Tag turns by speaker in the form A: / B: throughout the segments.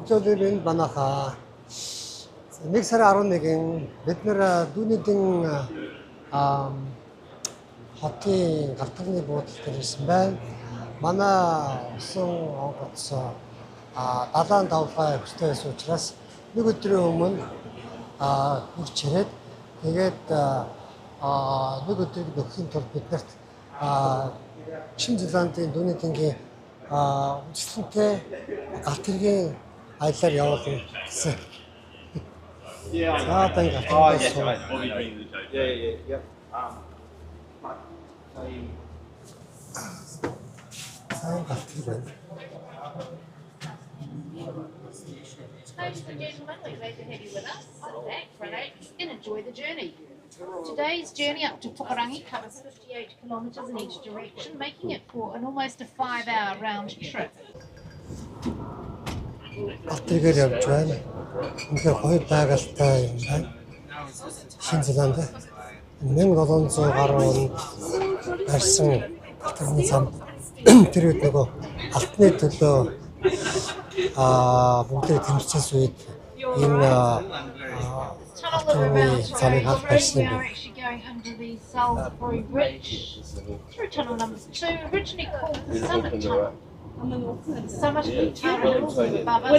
A: Өчигдөр манайхаа 1 сарын 11-нд бид нэр дүүнийдэн хотын гартганы буудлын дээр ирсэн байна. Манай усан онгоц далайн давлгаа өстэй байсан учраас нэг өдрийн өмнө хурц ирээд тэгээд нэг өдрийг нөхөхийн тулд биднэрт Шинэ Зеландын дүүнийдэнгийн үйлчлэнтэй галт хэргийн аялаар явуулна гэсэн. За одоо галт хэрэг.
B: Ladies and gentlemen, we're glad to have you with us. Sit back, relax, and enjoy the journey. Today's journey up to Pukerangi covers 58 kilometres in each direction, making it for an almost a 5-hour round trip.
A: Галт хэрэгээр явж байна. Үнэхээр гоё байгальтай юм байна. Шинэ Зеланд 1700 гаруй онд барьсан галт хэргийн зам тэр үед нөгөө алтны төлөө бүгдээ тэмцээс үед энэ
B: Tunnel that we're about to go through, we are actually going under the Salisbury Bridge through tunnel number 2, originally called the Summit Tunnel. The summit of the tunnel above us.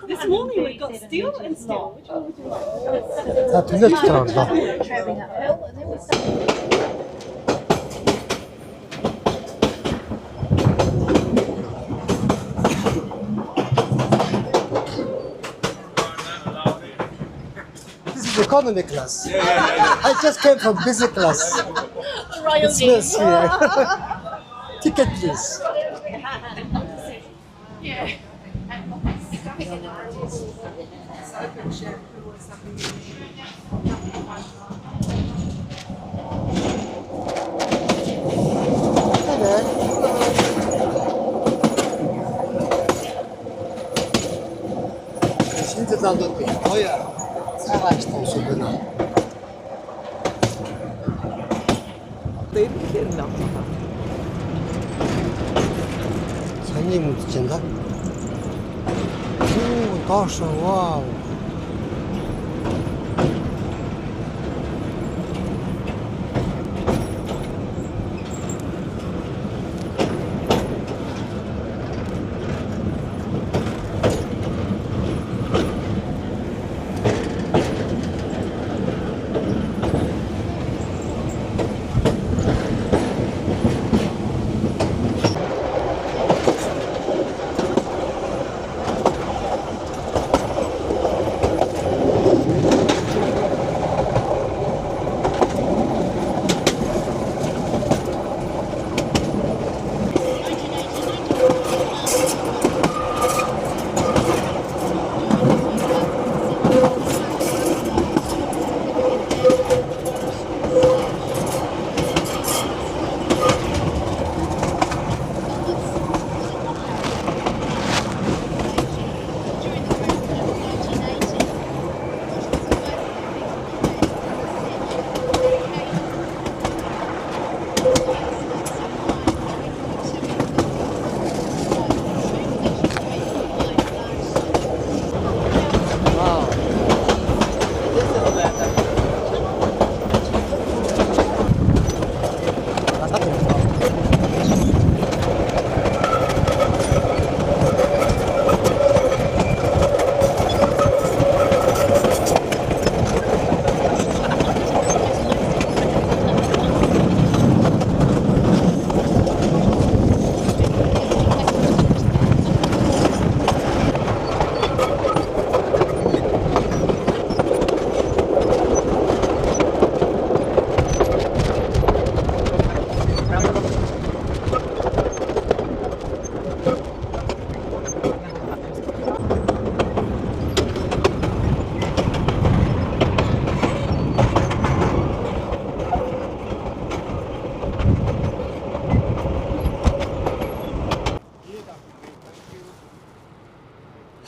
C: This morning we got steel and steel.
B: Travelling uphill, and then we start.
A: Economy class. I just came from business class. It smells here. Ticket, please.
B: Yeah.
A: Шинэ Зеландд гоё цагаан аштай шүү байна. Саний мэдэж байна да. Доош вау.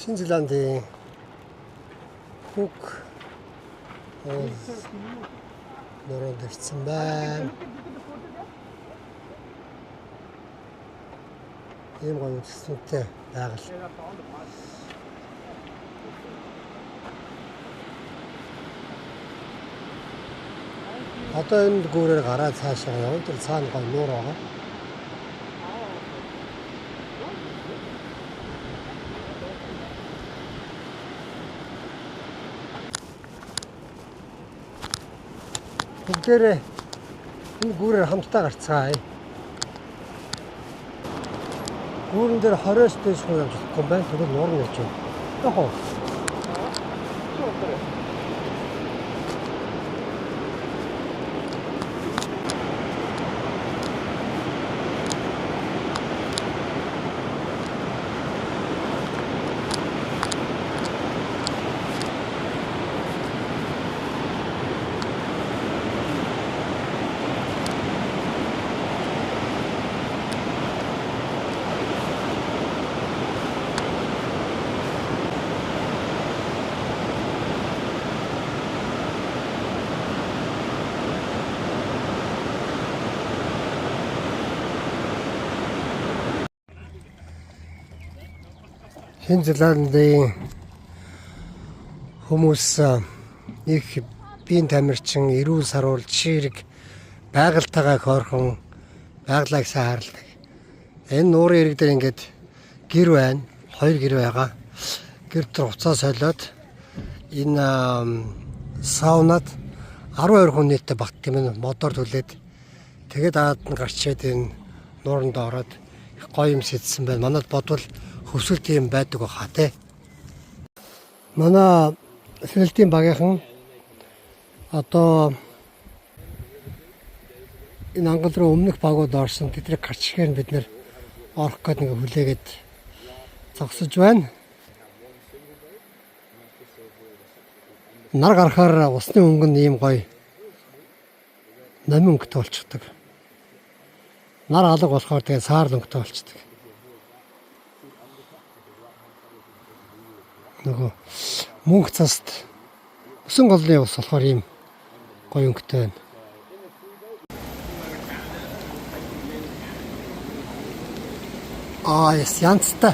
A: Шинэ Зеландын Кук нөрөнд ирсэн байна. ийм гоё үндэстэнтэй байгаль. Одоо энэ гүүрээр гараад цаашаа явбал тэр цаана гоё нуур байгаа. Бүгдээрээ энэ гүүрээр хамтдаа гарцгаая. Гүүрэн дээр 20-с дээш хүн явж чадахгүй байна. Тэгвэл нуур нь явж байна. Яг уу. Шинэ Зеландын хүмүүс их биеийн тамирчин, эрүүл саруул, жишээрэг байгальтайгаа хойрхон байгалаа гэсэн харалдаг. Энэ нуурын ирэг дээр ингээд гэр байна. 2 гэр байгаа. Гэр дээр уцаа солиод энэ саунад 12 хүн нийтдээ багт юм модоор түлээд тэгээд даад нь гарчээд энэ нууранд ороод их гоё юм сэтсэн байна. Манад бодвол хөвсгөл тийм байдаг баха те. Манай Филиппин багийнхан одоо энэ ангал руу өмнөх багууд орсон тэдрийг гарчихээр бид нэр орох гээд нэг хүлээгээд зогсож байна. Нар гарахаар усны өнгөнд ийм гоё намын өнгөтэй болчихдог. Нар алга болохоор тэгээ саар өнгөтэй болчихдог. Нөгөө мөнх цаст усан голны ус болохоор ийм гоё өнгөтэй байна. Янцтай.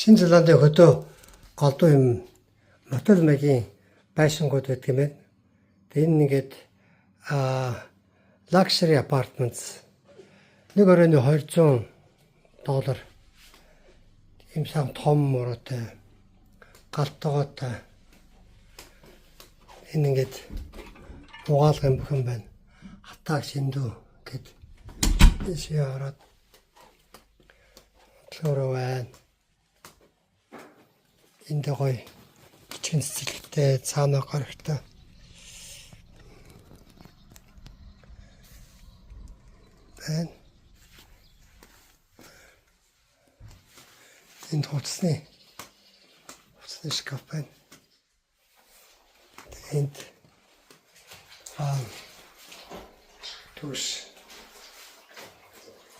A: Шинэ Зеландын хөдөө голдуу юм мотел маягийн байшингууд байдаг юм байна. Тэгээ энэ нэгээд luxury apartments нэг оройн $200 ийм сан том мөрөтэй галтгоотой энэ ингээд угаалга юм бүхэн байна. Хатаа шиндүү гэд ийшээ ороод төлөөрөө байна. Энд гоё чин цэцэлтэй цаанаа гарагтай. Байна. Энд хуцсны шкаф байна. Энд түш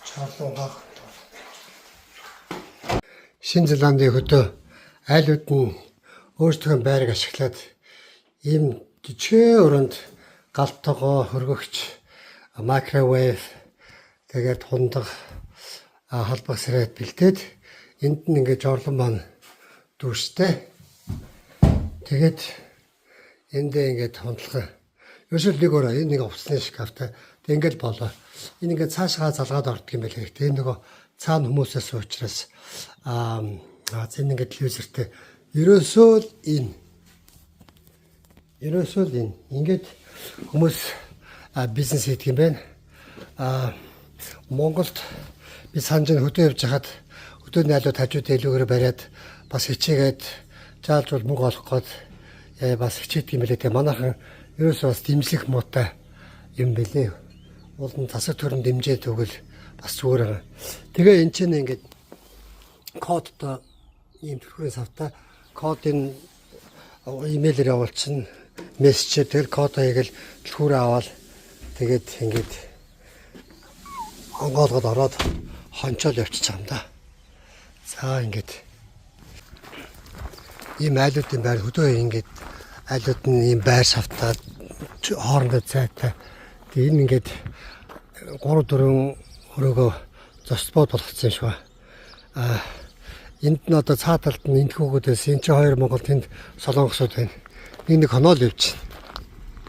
A: чарлуугах Шинэ Зеландын хөдөө айлууд нь өөрсдөө байрыг ашиглаад ийм жижиг өрөөнд галтгоо хөргөгч микровейв тэгээд хундаг халбах сарайд бэлдээд энд нь ингээд жорлон маань дүүстэй. Тэгээд эндээ ингээд хондлох. Ерөөсөө нэг өрөө энэ нэг хувцсны шкафтай. Тэг ингээд болоо. Энэ ингээд цаашгаа залгаад ордог юм байна хэрэгтэй. Энэ нөгөө цаана хүмүүсээс уучраас зэн ингээд телевизэртэй. Ерөөсөө л энэ ингээд хүмүүс бизнес хийдэг юм байна. Монголд би санаж хөдөө явж хахад хөдөөний айлууд хажууд илүүгээр бариад бас хичээгээд жаалж бол мөнгө олох гээд бас хичээдэг юм билээ. Тэгээ манайхан ерөөсөө бас дэмжлэх муутай юм билээ. Уулын засаг төрөнд дэмжээд өгөл бас зүгээр байгаа. Тэгээ эн чинь ингээд кодтой ийм төрхрийн савтай кодын имэйлээр явуулчихна. Мессеж тэгэл код хийгээл түлхүүрээ аваад тэгээд ингээд онгоолгоод ороод хончоол явчих юм да. За ингээд ийм айлуудын байр хөдөө ингээд айлууд нь ийм байр савтаа хоорондоо зайтай. Тэгээ энэ ингээд 3-4 өрөөгөө зочдбод болгоцсон юм шиг ба. Энд нь одоо цаа талд нь энтхүүгүүдээс энэ чи 2 Монголд энд солонгосууд байна. Нэг хоноо л явж байна.